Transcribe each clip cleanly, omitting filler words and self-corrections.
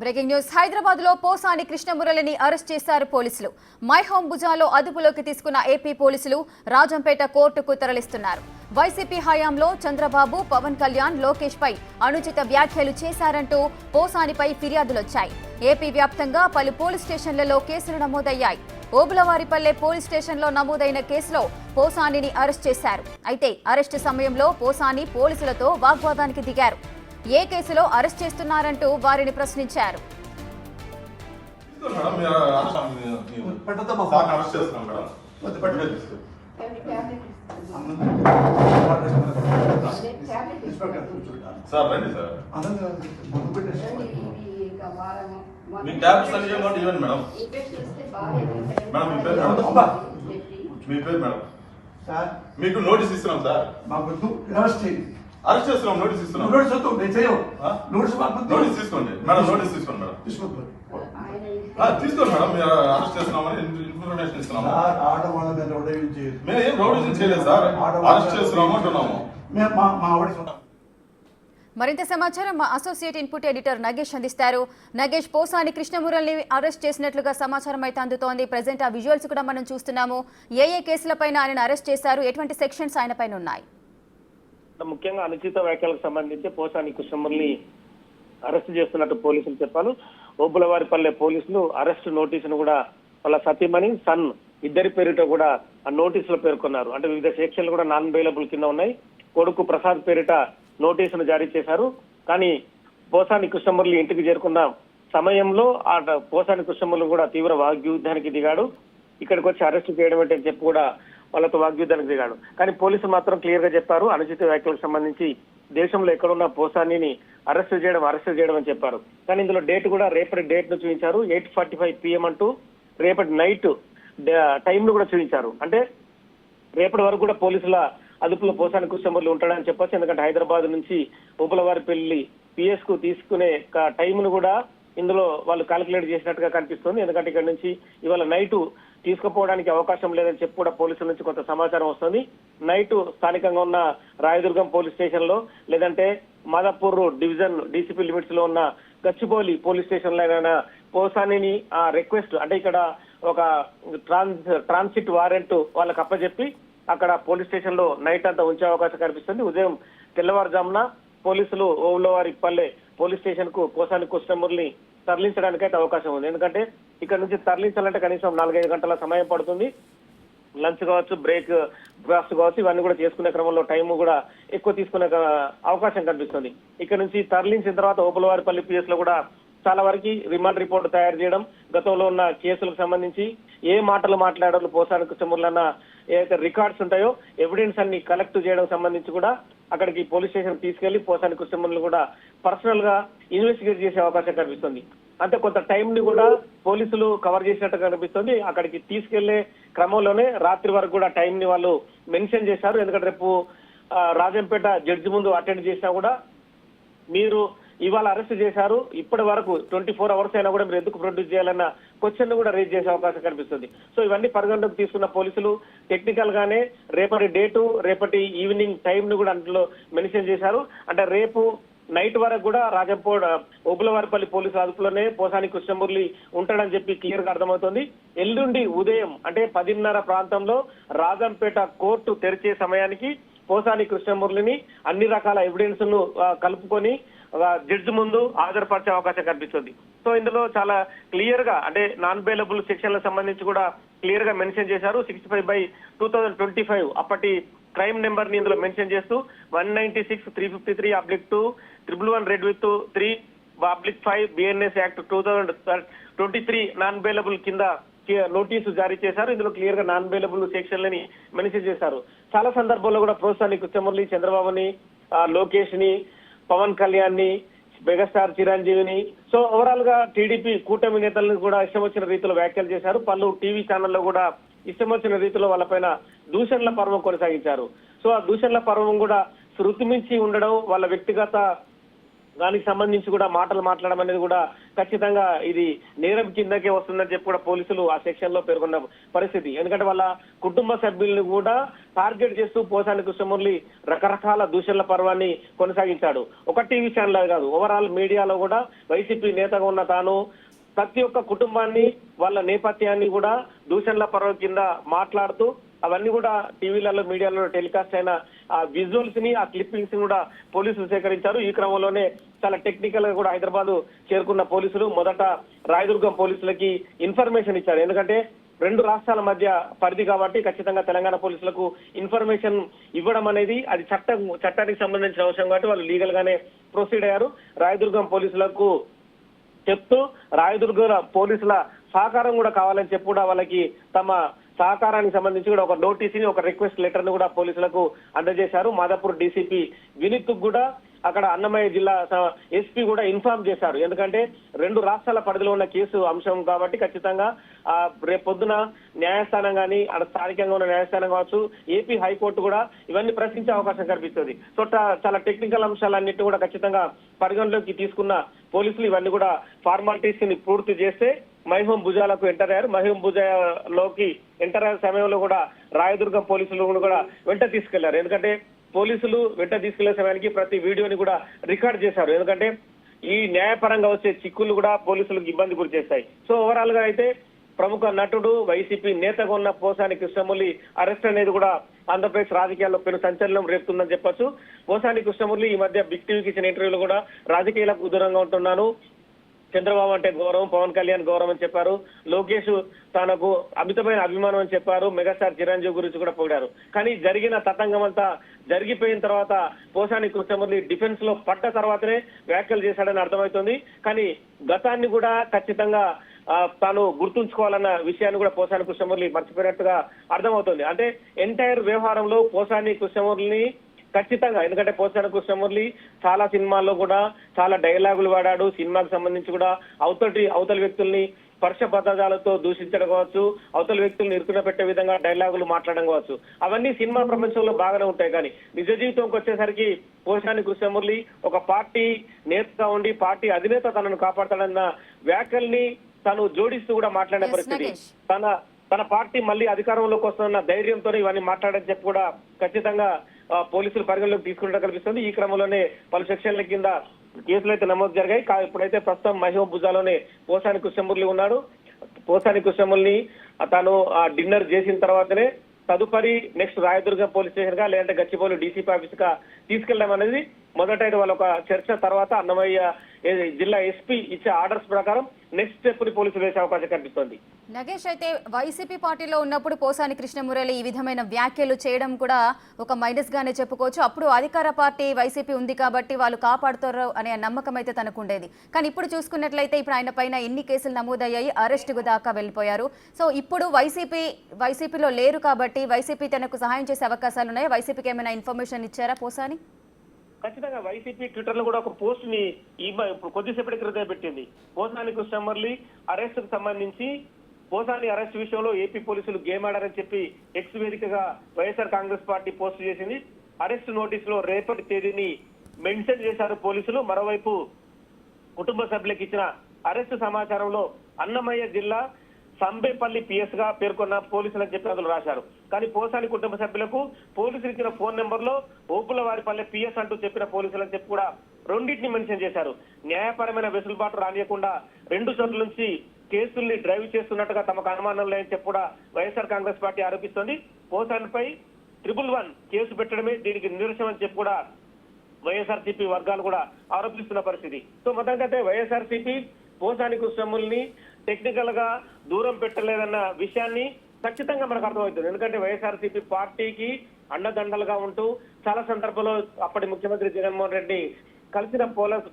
Breaking news Hyderabad లో Posani కృష్ణమురళిని arrest చేశారు పోలీసులు. మై హోమ్ భుజాలో అదుపులోకి తీసుకున్న ఏపీ పోలీసులు రాజంపేట కోర్టుకు తరలిస్తున్నారు. వైసీపీ హయాంలో చంద్రబాబు, పవన్ కళ్యాణ్, లోకేష్ పై అనుచిత వ్యాఖ్యలు చేశారంటూ పోసానిపై ఫిర్యాదులొచ్చాయి. ఏపీ వ్యాప్తంగా పలు పోలీస్ స్టేషన్లలో కేసులు నమోదయ్యాయి. ఓబులవారిపల్లె పోలీస్ స్టేషన్లో నమోదైన కేసులో పోసానిని అరెస్ట్ చేశారు. అయితే అరెస్టు సమయంలో పోసాని పోలీసులతో వాగ్వాదానికి దిగారు. ఏ కేసులో అరెస్ట్ చేస్తున్నారంటూ వారిని ప్రశ్నించారు. మీకు నోటీస్ ఇస్తున్నాం సార్. అరెస్ట్ చేస్తున్నాం. నోటీస్ ఇస్తున్నాం. నోటీస్ తీసుకోండి మేడం. నోటీస్ తీసుకోండి మేడం. తీసుకోండి మేడం. మీరు అరెస్ట్ చేస్తున్నామని ఇన్ఫర్మేషన్ ఇస్తున్నాము. మేము ఏం రౌడీజం చేయలేదు సార్. అరెస్ట్ చేస్తున్నాము అంటున్నాము. మరింత సమాచారం మా అసోసియేట్ ఇన్పుట్ ఎడిటర్ నగేష్ అందిస్తారు. నగేష్, పోసాని కృష్ణమురళిని అరెస్ట్ చేసినట్లుగా సమాచారం అయితే అందుతోంది. ప్రెసెంట్ ఆ విజువల్స్ కూడా మనం చూస్తున్నాము. ఏ కేసులపైన ఆయన అరెస్ట్ చేశారు? ఎటువంటి సెక్షన్స్ ఆయన పైన ఉన్నాయి? ముఖ్యంగా అనుచిత వ్యాఖ్యలకు సంబంధించి పోసాని కృష్ణమురళిని అరెస్ట్ చేస్తున్నట్టు పోలీసులు చెప్పారు. ఓబులవారిపల్లె పోలీసులు అరెస్ట్ నోటీసును కూడా వాళ్ళ సతీమణి, సన్ ఇద్దరి పేరిట కూడా ఆ నోటీసులో పేర్కొన్నారు. అంటే వివిధ సెక్షన్లు కూడా నాన్ అవైలబుల్ కింద ఉన్నాయి. కొడుకు ప్రసాద్ పేరిట నోటీసును జారీ చేశారు. కానీ పోసాని కృష్ణమురళి ఇంటికి చేరుకున్న సమయంలో ఆ పోసాని కృష్ణమురళి కూడా తీవ్ర వాగ్యుద్ధానికి దిగాడు. ఇక్కడికి వచ్చి అరెస్ట్ చేయడం ఏంటని చెప్పి కూడా వాళ్ళతో వాగ్యుద్ధానికి దిగాడు. కానీ పోలీసులు మాత్రం క్లియర్ గా చెప్పారు, అనుచిత వ్యాఖ్యలకు సంబంధించి దేశంలో ఎక్కడున్న పోసానిని అరెస్ట్ చేయడం అని చెప్పారు. కానీ ఇందులో డేట్ కూడా రేపటి డేట్ ను చూపించారు. 8:45 PM అంటూ రేపటి నైట్ టైం ను కూడా చూపించారు. అంటే రేపటి వరకు కూడా పోలీసుల అదుపులో పోసాని కృష్ణమురళి ఉంటాడని చెప్పొచ్చు. ఎందుకంటే హైదరాబాద్ నుంచి ఓబులవారిపల్లి PS కు తీసుకునే టైం ను కూడా ఇందులో వాళ్ళు కాలిక్యులేట్ చేసినట్టుగా కనిపిస్తుంది. ఎందుకంటే ఇక్కడ నుంచి ఇవాళ నైట్ తీసుకుపోవడానికి అవకాశం లేదని చెప్పి కూడా పోలీసుల నుంచి కొంత సమాచారం వస్తుంది. నైట్ స్థానికంగా ఉన్న రాయదుర్గం పోలీస్ స్టేషన్ లో, లేదంటే మాదాపూర్ డివిజన్ DCP లిమిట్స్ లో ఉన్న గచ్చిబౌలి పోలీస్ స్టేషన్ లో అయినా పోసానిని ఆ రిక్వెస్ట్, అంటే ఇక్కడ ఒక ట్రాన్సిట్ వారెంట్ వాళ్ళకి అప్పచెప్పి అక్కడ పోలీస్ స్టేషన్ లో నైట్ అంతా ఉంచే అవకాశం కనిపిస్తుంది. ఉదయం తెల్లవారుజామున పోలీసులు ఓబులవారిపల్లె పోలీస్ స్టేషన్ కు పోసాని కృష్ణమురళిని తరలించడానికి అయితే అవకాశం ఉంది. ఎందుకంటే ఇక్కడ నుంచి తరలించాలంటే కనీసం 4-5 గంటల సమయం పడుతుంది. లంచ్ కావచ్చు, బ్రేక్ఫాస్ట్ కావచ్చు, ఇవన్నీ కూడా చేసుకునే క్రమంలో టైం కూడా ఎక్కువ తీసుకునే అవకాశం కనిపిస్తుంది. ఇక్కడ నుంచి తరలించిన తర్వాత ఓబులవారిపల్లి PS లో కూడా చాలా వరకు రిమాండ్ రిపోర్ట్ తయారు చేయడం, గతంలో ఉన్న కేసులకు సంబంధించి ఏ మాటలు మాట్లాడారు పోసాని కృష్ణమురళి అన్న ఏదైతే రికార్డ్స్ ఉంటాయో ఎవిడెన్స్ అన్ని కలెక్ట్ చేయడం సంబంధించి కూడా అక్కడికి పోలీస్ స్టేషన్ తీసుకెళ్లి పోసాని కృష్ణమురళి కూడా పర్సనల్ గా ఇన్వెస్టిగేట్ చేసే అవకాశం కనిపిస్తుంది. అంటే కొంత టైం ని కూడా పోలీసులు కవర్ చేసినట్టు కనిపిస్తుంది. అక్కడికి తీసుకెళ్లే క్రమంలోనే రాత్రి వరకు కూడా టైం ని వాళ్ళు మెన్షన్ చేశారు. ఎందుకంటే రేపు రాజంపేట జడ్జి ముందు అటెండ్ చేసినా కూడా మీరు ఇవాళ అరెస్ట్ చేశారు, ఇప్పటి వరకు 24 hours అయినా కూడా మీరు ఎందుకు ప్రొడ్యూస్ చేయాలన్న క్వశ్చన్ కూడా రేజ్ చేసే అవకాశం కనిపిస్తుంది. సో ఇవన్నీ పరిగణలోకి తీసుకున్న పోలీసులు టెక్నికల్ గానే రేపటి డేటు, రేపటి ఈవినింగ్ టైం ను కూడా అందులో మెన్షన్ చేశారు. అంటే రేపు నైట్ వరకు కూడా ఓబులవారిపల్లి పోలీసు అదుపులోనే పోసాని కృష్ణమురళి ఉంటాడని చెప్పి క్లియర్ గా అర్థమవుతుంది. ఎల్లుండి ఉదయం అంటే 10:30 ప్రాంతంలో రాజంపేట కోర్టు తెరిచే సమయానికి పోసాని కృష్ణమురళిని అన్ని రకాల ఎవిడెన్స్ ను కలుపుకొని జడ్జి ముందు హాజరుపరిచే అవకాశం కనిపిస్తుంది. సో ఇందులో చాలా క్లియర్ గా అంటే నాన్ బెయిలబుల్ సెక్షన్లకు సంబంధించి కూడా క్లియర్ గా మెన్షన్ చేశారు. 65/2025 అప్పటి క్రైమ్ నెంబర్ ని ఇందులో మెన్షన్ చేస్తూ 196/353/2 111 red with 3/5 BNS act 2023 non bailable కింద నోటీసు జారీ చేశారు. ఇందులో క్లియర్ గా నాన్ బెయిలబుల్ సెక్షన్లని మెన్షన్ చేశారు. చాలా సందర్భాల్లో కూడా పోసాని కృష్ణమురళి చంద్రబాబుని, లోకేష్ ని, పవన్ కళ్యాణ్ ని, మెగాస్టార్ చిరంజీవిని, సో ఓవరాల్ గా టీడీపీ కూటమి నేతలను కూడా ఇష్టం వచ్చిన రీతిలో వ్యాఖ్యలు చేశారు. పలు టీవీ ఛానల్లో కూడా ఇష్టం వచ్చిన రీతిలో వాళ్ళపైన దూషణల పర్వం కొనసాగించారు. సో ఆ దూషణల పర్వం కూడా శృతి మించి ఉండడం, వాళ్ళ వ్యక్తిగత దానికి సంబంధించి కూడా మాటలు మాట్లాడడం అనేది కూడా ఖచ్చితంగా ఇది నేరం కిందకే వస్తుందని చెప్పి కూడా పోలీసులు ఆ సెక్షన్ లో పేర్కొన్న పరిస్థితి. ఎందుకంటే వాళ్ళ కుటుంబ సభ్యుల్ని కూడా టార్గెట్ చేస్తూ పోసాని కృష్ణమురళి రకరకాల దూషణల పర్వాన్ని కొనసాగించాడు. ఒక టీవీ ఛానల్ కాదు, ఓవరాల్ మీడియాలో కూడా వైసీపీ నేతగా ఉన్న తాను ప్రతి ఒక్క కుటుంబాన్ని వాళ్ళ నేపథ్యాన్ని కూడా దూషణల పర్వం కింద మాట్లాడుతూ అవన్నీ కూడా టీవీలలో మీడియాలో టెలికాస్ట్ అయిన ఆ విజువల్స్ ని ఆ క్లిప్పింగ్స్ ని కూడా పోలీసులు సేకరించారు. ఈ క్రమంలోనే చాలా టెక్నికల్ గా కూడా హైదరాబాద్ చేరుకున్న పోలీసులు మొదట రాయదుర్గం పోలీసులకి ఇన్ఫర్మేషన్ ఇచ్చారు. ఎందుకంటే 2 రాష్ట్రాల మధ్య పరిధి కాబట్టి ఖచ్చితంగా తెలంగాణ పోలీసులకు ఇన్ఫర్మేషన్ ఇవ్వడం అనేది అది చట్టానికి సంబంధించిన అవసరం కాబట్టి వాళ్ళు లీగల్ గానే ప్రొసీడ్ అయ్యారు. రాయదుర్గం పోలీసులకు చెప్తూ రాయదుర్గ పోలీసుల సహకారం కూడా కావాలని చెప్పి కూడా వాళ్ళకి తమ సహకారానికి సంబంధించి కూడా ఒక నోటీస్ ని, ఒక రిక్వెస్ట్ లెటర్ ని కూడా పోలీసులకు అందజేశారు. మాదాపూర్ డీసీపీ వినీత్ కూడా అక్కడ అన్నమయ్య జిల్లా ఎస్పీ కూడా ఇన్ఫార్మ్ చేశారు. ఎందుకంటే 2 రాష్ట్రాల పరిధిలో ఉన్న కేసు అంశం కాబట్టి ఖచ్చితంగా రేపు పొద్దున న్యాయస్థానం కానీ అక్కడ స్థానికంగా ఉన్న న్యాయస్థానం కావచ్చు, ఏపీ హైకోర్టు కూడా ఇవన్నీ ప్రశ్నించే అవకాశం కనిపిస్తుంది. సో చాలా టెక్నికల్ అంశాలన్నిటి కూడా ఖచ్చితంగా పరిగణలోకి తీసుకున్న పోలీసులు ఇవన్నీ కూడా ఫార్మాలిటీస్ ని పూర్తి చేస్తే మైహోం భుజాలకు ఎంటర్ అయ్యారు. మైహోం భుజాలోకి ఎంటర్ అయ్యే సమయంలో కూడా రాయదుర్గం పోలీసులు కూడా వెంట తీసుకెళ్లారు. ఎందుకంటే పోలీసులు వెంట తీసుకెళ్లే సమయానికి ప్రతి వీడియోని కూడా రికార్డ్ చేశారు. ఎందుకంటే ఈ న్యాయపరంగా వచ్చే చిక్కులు కూడా పోలీసులకు ఇబ్బంది గురి చేస్తాయి. సో ఓవరాల్ గా అయితే ప్రముఖ నటుడు వైసీపీ నేతగా ఉన్న పోసాని కృష్ణమురళి అరెస్ట్ అనేది కూడా ఆంధ్రప్రదేశ్ రాజకీయాల్లో పెను సంచలనం రేపుతుందని చెప్పొచ్చు. పోసాని కృష్ణమురళి ఈ మధ్య బిగ్ టీవీకి ఇచ్చిన ఇంటర్వ్యూలో కూడా రాజకీయాలకు దూరంగా ఉంటున్నాను, చంద్రబాబు అంటే గౌరవం, పవన్ కళ్యాణ్ గౌరవం అని చెప్పారు, లోకేష్ తనకు అమితమైన అభిమానం అని చెప్పారు, మెగాస్టార్ చిరంజీవి గురించి కూడా పొగిడారు. కానీ జరిగిన తతంగం అంతా జరిగిపోయిన తర్వాత పోసాని కృష్ణమురళి డిఫెన్స్ లో పడ్డ తర్వాతనే వ్యాఖ్యలు చేశాడని అర్థమవుతుంది. కానీ గతాన్ని కూడా ఖచ్చితంగా తాను గుర్తుంచుకోవాలన్న విషయాన్ని కూడా పోసాని కృష్ణమురళి మర్చిపోయినట్టుగా అర్థమవుతుంది. అంటే ఎంటైర్ వ్యవహారంలో పోసాని కృష్ణమురళిని ఖచ్చితంగా, ఎందుకంటే పోసాని కృష్ణమురళి చాలా సినిమాల్లో కూడా చాలా డైలాగులు వాడాడు. సినిమాకు సంబంధించి కూడా అవతల వ్యక్తుల్ని స్పర్శ పదాలతో దూషించడం కావచ్చు, అవతల వ్యక్తులను ఇరుకున పెట్టే విధంగా డైలాగులు మాట్లాడడం కావచ్చు, అవన్నీ సినిమా ప్రపంచంలో బాగానే ఉంటాయి. కానీ నిజ జీవితంకి వచ్చేసరికి పోసాని కృష్ణమురళి ఒక పార్టీ నేతగా ఉండి పార్టీ అధినేత తనను కాపాడతాడన్న వ్యాఖ్యల్ని తను జోడిస్తూ కూడా మాట్లాడే పరిస్థితి. తన పార్టీ మళ్ళీ అధికారంలోకి వస్తున్న ధైర్యంతో ఇవన్నీ మాట్లాడని చెప్పి కూడా ఖచ్చితంగా పోలీసులు పరిగణలోకి తీసుకున్నట్టు కనిపిస్తుంది. ఈ క్రమంలోనే పలు సెక్షన్ల కింద కేసులు అయితే నమోదు జరిగాయి. ఇప్పుడైతే ప్రస్తుతం మైహోం భుజాలోనే పోసాని కృష్ణమురళి ఉన్నాడు. పోసాని కృష్ణమురళిని తాను డిన్నర్ చేసిన తర్వాతనే తదుపరి నెక్స్ట్ రాయదుర్గం పోలీస్ స్టేషన్ గా లేదంటే గచ్చిబౌలి డీసీపీ ఆఫీస్ గా తీసుకెళ్లడం అనేది మొదట వాళ్ళ ఒక చర్చ తర్వాత అన్నమయ్య జిల్లా ఎస్పీ ఇచ్చే ఆర్డర్స్ ప్రకారం నెక్స్ట్ స్టెప్ ని పోలీసులు వేసే అవకాశం కనిపిస్తుంది. నగేష్, అయితే వైసీపీ పార్టీలో ఉన్నప్పుడు పోసాని కృష్ణమురళి ఈ విధమైన వ్యాఖ్యలు చేయడం కూడా ఒక మైనస్ గానే చెప్పుకోవచ్చు. అప్పుడు అధికార పార్టీ వైసీపీ ఉంది కాబట్టి వాళ్ళు కాపాడుతారు అనే నమ్మకం అయితే తనకు ఉండేది. కానీ ఇప్పుడు చూసుకున్నట్లయితే ఇప్పుడు ఆయన పైన ఎన్ని కేసులు నమోదయ్యాయి, అరెస్ట్ దాకా వెళ్ళిపోయారు. సో ఇప్పుడు వైసీపీలో లేరు కాబట్టి వైసీపీ తనకు సహాయం చేసే అవకాశాలు ఉన్నాయి. వైసీపీకి ఏమైనా ఇన్ఫర్మేషన్ ఇచ్చారా పోసాని? ఖచ్చితంగా వైసీపీ ట్విట్టర్ లో కూడా ఒక పోస్ట్ ని ఇప్పుడు కొద్దిసేపటి క్రితం పెట్టింది. పోసాని కృష్ణమురళి అరెస్ట్ కు సంబంధించి పోసాని అరెస్ట్ విషయంలో ఏపీ పోలీసులు గేమ్ ఆడారని చెప్పి ఎక్స్ వేదికగా వైఎస్ఆర్ కాంగ్రెస్ పార్టీ పోస్ట్ చేసింది. అరెస్ట్ నోటీస్ లో రేపటి తేదీని మెన్షన్ చేశారు పోలీసులు. మరోవైపు కుటుంబ సభ్యులకు ఇచ్చిన అరెస్ట్ సమాచారంలో అన్నమయ్య జిల్లా సంబేపల్లి పిఎస్ గా పేర్కొన్న పోలీసులు అని చెప్పి అందులో రాశారు. కానీ పోసాని కుటుంబ సభ్యులకు పోలీసులు ఇచ్చిన ఫోన్ నెంబర్ లో ఓపులవారిపల్లె పిఎస్ అంటూ చెప్పిన పోలీసులు అని చెప్పి కూడా రెండింటిని మెన్షన్ చేశారు. న్యాయపరమైన వెసులుబాటు రానియకుండా 2 చోట్ల నుంచి కేసుల్ని డ్రైవ్ చేస్తున్నట్టుగా తమకు అనుమానం లేదని చెప్పి కూడా వైఎస్ఆర్ కాంగ్రెస్ పార్టీ ఆరోపిస్తోంది. పోసానిపై 111 కేసు పెట్టడమే దీనికి నిదర్శనం అని చెప్పి కూడా వైఎస్ఆర్సీపీ వర్గాలు కూడా ఆరోపిస్తున్న పరిస్థితి. సో మొత్తానికైతే వైఎస్ఆర్సీపీ పోసాని కృష్ణమురళిని టెక్నికల్ గా దూరం పెట్టలేదన్న విషయాన్ని ఖచ్చితంగా మనకు అర్థమవుతుంది. ఎందుకంటే వైఎస్ఆర్సీపీ పార్టీకి అండదండలుగా ఉంటూ చాలా సందర్భంలో అప్పటి ముఖ్యమంత్రి జగన్మోహన్ రెడ్డి కలిసిన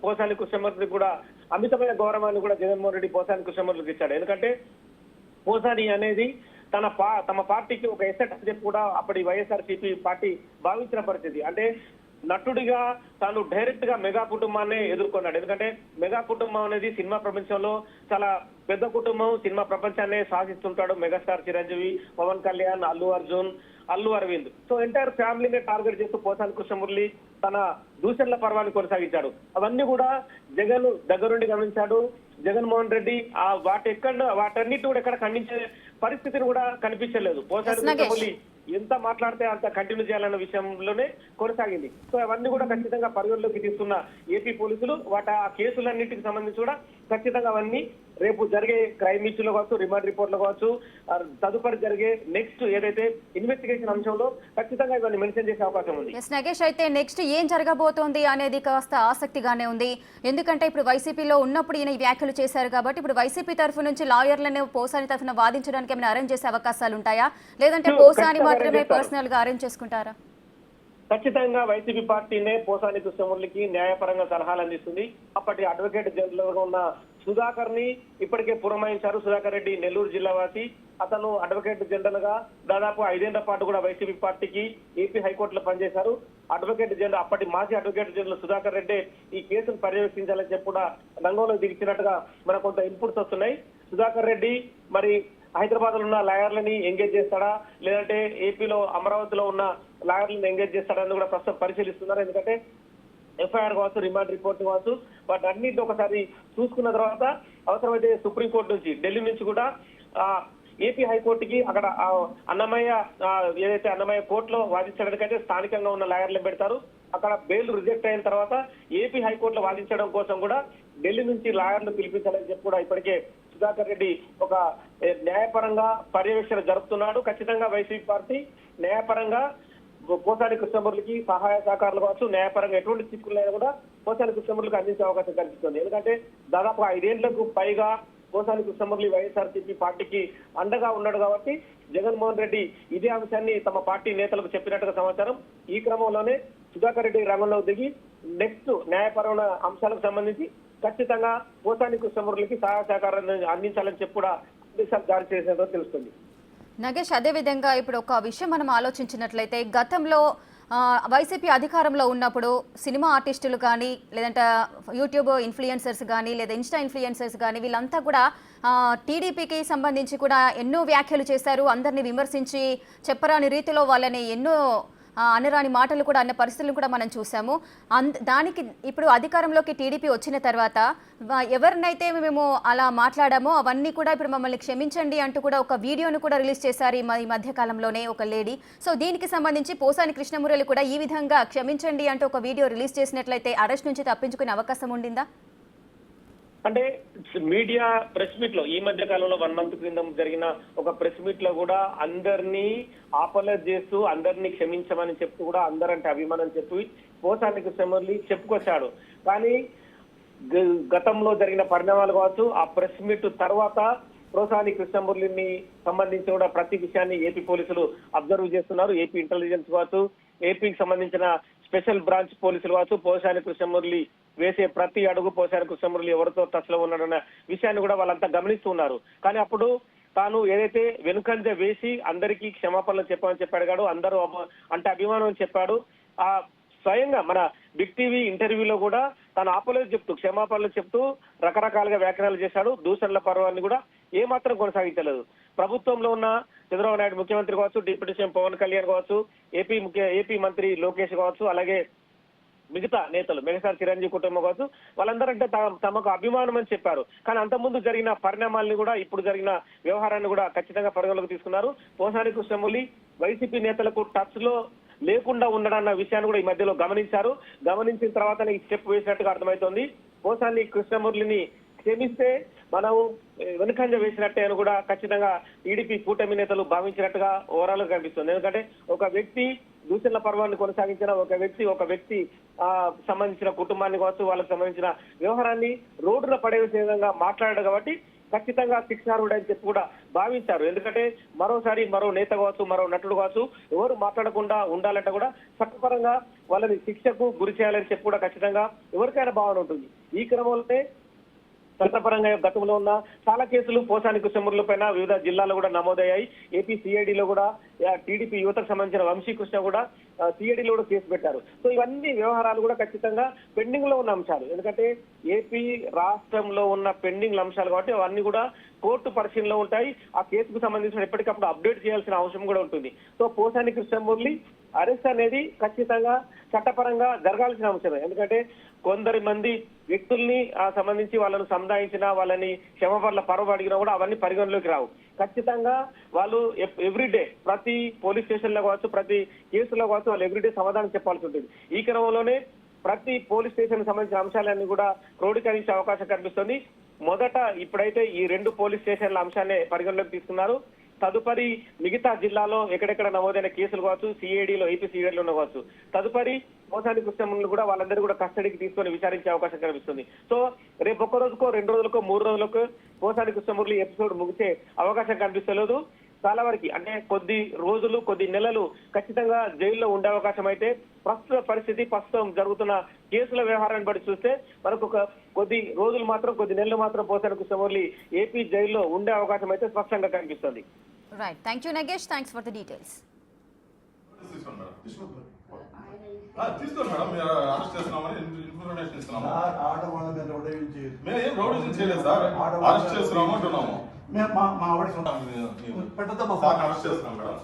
పోసాని కృష్ణమురళి కూడా అమితమైన గౌరవాన్ని కూడా జగన్మోహన్ రెడ్డి పోసాని కృష్ణమురళికి ఇచ్చాడు. ఎందుకంటే పోసాని అనేది తమ పార్టీకి ఒక ఎసెట్ అని చెప్పి కూడా అప్పటి వైఎస్ఆర్సీపీ పార్టీ భావించిన పరిస్థితి. అంటే నటుడిగా తాను డైరెక్ట్ గా మెగా కుటుంబాన్ని ఎదుర్కొన్నాడు. ఎందుకంటే మెగా కుటుంబం అనేది సినిమా ప్రపంచంలో చాలా పెద్ద కుటుంబం. సినిమా ప్రపంచాన్ని శాసిస్తుంటాడు megastar Chiranjeevi, Pawan Kalyan, Allu Arjun, Allu Aravind. So entire ఫ్యామిలీని టార్గెట్ చేస్తూ పోసాని కృష్ణమురళి తన దూషణల పర్వాన్ని కొనసాగించాడు. అవన్నీ కూడా జగన్ దగ్గరుండి గమనించాడు. జగన్మోహన్ రెడ్డి వాటన్నిటి కూడా ఎక్కడ ఖండించే పరిస్థితిని కూడా కనిపించలేదు. పోసాని ఎంత మాట్లాడితే అంత కంటిన్యూ చేయాలన్న విషయంలోనే కొనసాగింది. సో అవన్నీ కూడా ఖచ్చితంగా పరిగణలోకి తీసుకున్న ఏపీ పోలీసులు ఆ కేసులన్నింటికి సంబంధించి కూడా ఖచ్చితంగా అవన్నీ రేపు జరిగే క్రైమ్ ఇష్యూలో కావచ్చు, రిమాండ్ రిపోర్ట్ లో కావచ్చు, తదుపరి జరిగే నెక్స్ట్ ఏదైతే ఇన్వెస్టిగేషన్ అంశంలో ఖచ్చితంగా ఇవన్నీ మెన్షన్ చేసే అవకాశం ఉంది. నగేష్, అయితే నెక్స్ట్ ఏం జరగబోతోంది అనేది కాస్త ఆసక్తిగానే ఉంది. ఎందుకంటే ఇప్పుడు వైసీపీలో ఉన్నప్పుడు ఈయన ఈ వ్యాఖ్యలు చేశారు కాబట్టి ఇప్పుడు వైసీపీ తరఫు నుంచి లాయర్లను పోసాని తరఫున వాదించడానికి ఏమైనా అరేంజ్ చేసే అవకాశాలు ఉంటాయా, లేదంటే పోసాని మాత్రమే పర్సనల్ గా అరేంజ్ చేసుకుంటారా? ఖచ్చితంగా వైసీపీ పార్టీనే పోసాని కృష్ణమురళికి న్యాయపరంగా సలహాలు అందిస్తుంది. అప్పటి అడ్వకేట్ జనరల్ గా ఉన్న సుధాకర్ ని ఇప్పటికే పురమాయించారు. సుధాకర్ రెడ్డి నెల్లూరు జిల్లా వాసి. అతను అడ్వకేట్ జనరల్ గా దాదాపు 5 ఏళ్ల పాటు కూడా వైసీపీ పార్టీకి ఏపీ హైకోర్టులో పనిచేశారు. అడ్వకేట్ జనరల్ అప్పటి మాజీ అడ్వకేట్ జనరల్ సుధాకర్ రెడ్డి ఈ కేసును పర్యవేక్షించాలని చెప్పి కూడా రంగంలో దిగిచ్చినట్టుగా మనకు కొంత ఇన్పుట్స్ వస్తున్నాయి. సుధాకర్ రెడ్డి మరి హైదరాబాద్ లో ఉన్న లాయర్లని ఎంగేజ్ చేస్తాడా, లేదంటే ఏపీలో అమరావతిలో ఉన్న లాయర్లను ఎంగేజ్ చేస్తాడా అని కూడా ప్రస్తుతం పరిశీలిస్తున్నారు. ఎందుకంటే ఎఫ్ఐఆర్ కావచ్చు, రిమాండ్ రిపోర్ట్ కావచ్చు, వాటి అన్నింటినీ ఒకసారి చూసుకున్న తర్వాత అవసరమైతే సుప్రీంకోర్టు నుంచి, ఢిల్లీ నుంచి కూడా ఏపీ హైకోర్టుకి అక్కడ అన్నమయ్య ఏదైతే అన్నమయ్య కోర్టులో వాదించడానికైతే స్థానికంగా ఉన్న లాయర్లు పెడతారు. అక్కడ బెయిల్ రిజెక్ట్ అయిన తర్వాత ఏపీ హైకోర్టులో వాదించడం కోసం కూడా ఢిల్లీ నుంచి లాయర్లు పిలిపించాలని చెప్పి కూడా ఇప్పటికే సుధాకర్ రెడ్డి ఒక న్యాయపరంగా పర్యవేక్షణ జరుపుతున్నాడు. ఖచ్చితంగా వైసీపీ పార్టీ న్యాయపరంగా పోసాని కృష్ణమురళికి సహాయ సహకారాలు కావచ్చు, న్యాయపరంగా ఎటువంటి చిక్కులైనా కూడా పోసాని కృష్ణమురళికి అందించే అవకాశం కనిపిస్తుంది. ఎందుకంటే దాదాపు 5 ఏళ్లకు పైగా పోసాని కృష్ణమురళి వైఎస్ఆర్సీపీ పార్టీకి అండగా ఉన్నాడు కాబట్టి జగన్మోహన్ రెడ్డి ఇదే అంశాన్ని తమ పార్టీ నేతలకు చెప్పినట్టుగా సమాచారం. ఈ క్రమంలోనే సుధాకర్ రెడ్డి రంగంలో దిగి నెక్స్ట్ న్యాయపరమైన అంశాలకు సంబంధించి ఖచ్చితంగా పోసాని కృష్ణమురళికి సహాయ సహకారాన్ని అందించాలని చెప్పి కూడా ఆదేశాలు జారీ చేసినట్టు తెలుస్తుంది. నగేష్, అదేవిధంగా ఇప్పుడు ఒక విషయం మనం ఆలోచించినట్లయితే గతంలో వైసీపీ అధికారంలో ఉన్నప్పుడు సినిమా ఆర్టిస్టులు కానీ, లేదంటే యూట్యూబ్ ఇన్ఫ్లుయెన్సర్స్ కానీ, లేదా ఇన్స్టా ఇన్ఫ్లుయెన్సర్స్ కానీ వీళ్ళంతా కూడా టీడీపీకి సంబంధించి కూడా ఎన్నో వ్యాఖ్యలు చేశారు. అందరినీ విమర్శించి చెప్పరాని రీతిలో వాళ్ళని ఎన్నో అనరాని మాటలు కూడా అన్న పరిస్థితులను కూడా మనం చూసాము. దానికి ఇప్పుడు అధికారంలోకి టీడీపీ వచ్చిన తర్వాత ఎవరినైతే మేము అలా మాట్లాడామో అవన్నీ కూడా ఇప్పుడు మమ్మల్ని క్షమించండి అంటూ కూడా ఒక వీడియోను కూడా రిలీజ్ చేశారు ఈ మధ్య కాలంలోనే ఒక లేడీ. సో దీనికి సంబంధించి పోసాని కృష్ణమురళి కూడా ఈ విధంగా క్షమించండి అంటూ ఒక వీడియో రిలీజ్ చేసినట్లయితే అరెస్ట్ నుంచి తప్పించుకునే అవకాశం ఉండిందా? అంటే మీడియా ప్రెస్ మీట్ లో ఈ మధ్య కాలంలో 1 మంత్ క్రితం జరిగిన ఒక ప్రెస్ మీట్ లో కూడా అందరినీ ఆపలేజ్ చేస్తూ అందరినీ క్షమించమని చెప్తూ కూడా అందరంటే అభిమానం చెప్పి పోసాని కృష్ణమురళి చెప్పుకొచ్చాడు. కానీ గతంలో జరిగిన పరిణామాలు కావచ్చు, ఆ ప్రెస్ మీట్ తర్వాత పోసాని కృష్ణమురళిని సంబంధించి కూడా ప్రతి విషయాన్ని ఏపీ పోలీసులు అబ్జర్వ్ చేస్తున్నారు. ఏపీ ఇంటెలిజెన్స్ కావచ్చు, ఏపీకి సంబంధించిన స్పెషల్ బ్రాంచ్ పోలీసులు కావచ్చు, పోసాని కృష్ణమురళి వేసే ప్రతి అడుగు పోసాని కృష్ణమురళి ఎవరితో టచ్ లో ఉన్నాడన్న విషయాన్ని కూడా వాళ్ళంతా గమనిస్తున్నారు. కానీ అప్పుడు తాను ఏదైతే వెనుకంజ వేసి అందరికీ క్షమాపణలు చెప్పమని చెప్పాడు, అందరూ అంటే అభిమానం చెప్పాడు. ఆ స్వయంగా మన బిగ్ టీవీ ఇంటర్వ్యూలో కూడా తాను ఆపలేదు చెప్తూ, క్షమాపణలు చెప్తూ రకరకాలుగా వ్యాఖ్యానాలు చేశాడు. దూషణల పర్వాన్ని కూడా ఏమాత్రం కొనసాగించలేదు. ప్రభుత్వంలో ఉన్న చంద్రబాబు నాయుడు ముఖ్యమంత్రి కావచ్చు, డిప్యూటీ సీఎం పవన్ కళ్యాణ్ కావచ్చు, ఏపీ మంత్రి లోకేష్ కావచ్చు, అలాగే మిగతా నేతలు మెగాస్టార్ చిరంజీవి కుటుంబం కావచ్చు, వాళ్ళందరంటే తమకు అభిమానం అని చెప్పారు. కానీ అంతకుముందు జరిగిన పరిణామాలను కూడా, ఇప్పుడు జరిగిన వ్యవహారాన్ని కూడా ఖచ్చితంగా పరిగణలోకి తీసుకున్నారు. పోసాని కృష్ణమురళి వైసీపీ నేతలకు టచ్ లో లేకుండా ఉండడన్న విషయాన్ని కూడా ఈ మధ్యలో గమనించారు. గమనించిన తర్వాత ఈ స్టెప్ వేసినట్టుగా అర్థమవుతోంది. పోసాని కృష్ణమురళిని క్షమిస్తే మనం వెనుకంజ వేసినట్టే అని కూడా ఖచ్చితంగా టీడీపీ కూటమి నేతలు భావించినట్టుగా ఓవరాల్ గా కనిపిస్తుంది. ఎందుకంటే ఒక వ్యక్తి దూషణల పర్వాన్ని కొనసాగించిన ఒక వ్యక్తి సంబంధించిన కుటుంబాన్ని కావచ్చు, వాళ్ళకి సంబంధించిన వ్యవహారాన్ని రోడ్డున పడేసే విధంగా మాట్లాడాడు కాబట్టి ఖచ్చితంగా శిక్షార్హుడు అని చెప్పి కూడా భావించారు. ఎందుకంటే మరోసారి మరో నేత కావచ్చు, మరో నటుడు కావచ్చు, ఎవరు మాట్లాడకుండా ఉండాలంటే కూడా చట్టపరంగా వాళ్ళని శిక్షకు గురి చేయాలని చెప్పి కూడా ఖచ్చితంగా ఎవరికైనా భావన ఉంటుంది. ఈ క్రమంలోనే చట్టపరంగా గతంలో ఉన్న చాలా కేసులు పోసాని కృష్ణమురళి పైన వివిధ జిల్లాల్లో కూడా నమోదయ్యాయి. ఏపీ సిఐడిలో కూడా టీడీపీ యువతకు సంబంధించిన వంశీకృష్ణ కూడా సిఐడిలో కూడా కేసు పెట్టారు. సో ఇవన్నీ వ్యవహారాలు కూడా ఖచ్చితంగా పెండింగ్ లో ఉన్న అంశాలు. ఎందుకంటే ఏపీ రాష్ట్రంలో ఉన్న పెండింగ్ అంశాలు కాబట్టి అవన్నీ కూడా కోర్టు పరిశీలనలో ఉంటాయి. ఆ కేసుకు సంబంధించిన ఎప్పటికప్పుడు అప్డేట్ చేయాల్సిన అవసరం కూడా ఉంటుంది. సో పోసాని కృష్ణమురళి అరెస్ట్ అనేది ఖచ్చితంగా చట్టపరంగా జరగాల్సిన అంశమే. ఎందుకంటే కొందరి మంది వ్యక్తుల్ని సంబంధించి వాళ్ళను సముదాయించినా, వాళ్ళని క్షమాపణల పరవ అడిగినా కూడా అవన్నీ పరిగణలోకి రావు. ఖచ్చితంగా వాళ్ళు ఎవ్రీడే ప్రతి పోలీస్ స్టేషన్ లో కావచ్చు, ప్రతి కేసులో కావచ్చు, వాళ్ళు ఎవ్రీడే సమాధానం చెప్పాల్సి ఉంటుంది. ఈ క్రమంలోనే ప్రతి పోలీస్ స్టేషన్ సంబంధించిన అంశాలన్నీ కూడా క్రోడీకరించే అవకాశం కనిపిస్తుంది. మొదట ఇప్పుడైతే ఈ 2 పోలీస్ స్టేషన్ల అంశాన్ని పరిగణలోకి తీసుకున్నారు. తదుపరి మిగతా జిల్లాలో ఎక్కడెక్కడ నమోదైన కేసులు కావచ్చు, సిఐడిలో ఏపీ సిఐడిలో కావచ్చు, తదుపరి పోసాని కృష్ణమురళిని కూడా వాళ్ళందరూ కూడా కస్టడీకి తీసుకొని విచారించే అవకాశం కనిపిస్తుంది. సో రేపు 1 రోజుకో 2 రోజులకో 3 రోజులకు పోసాని కృష్ణమురళి ఎపిసోడ్ ముగిసే అవకాశం కనిపిస్తలేదు. చాలా వరకు అంటే కొద్ది రోజులు, కొద్ది నెలలు ఖచ్చితంగా జైల్లో ఉండే అవకాశం అయితే ప్రస్తుత పరిస్థితి, ప్రస్తుతం జరుగుతున్న కేసుల వ్యవహారాన్ని బట్టి చూస్తే మనకు ఒక కొద్ది రోజులు మాత్రం, కొద్ది నెలలు మాత్రం పోసాని కృష్ణమురళి ఏపీ జైల్లో ఉండే అవకాశం అయితే స్పష్టంగా కనిపిస్తుంది. Right, thank you Nagesh, thanks for the details. తీసుకోండి మేడం, మీరు అరెస్ట్ చేస్తున్నామని ఇన్ఫర్మేషన్ ఇస్తున్నాము. మేము ఏం రౌడీజం చేయలేదు సార్, అరెస్ట్ చేస్తున్నాము అంటున్నాము. సార్ అరెస్ట్ చేస్తున్నాం మేడం.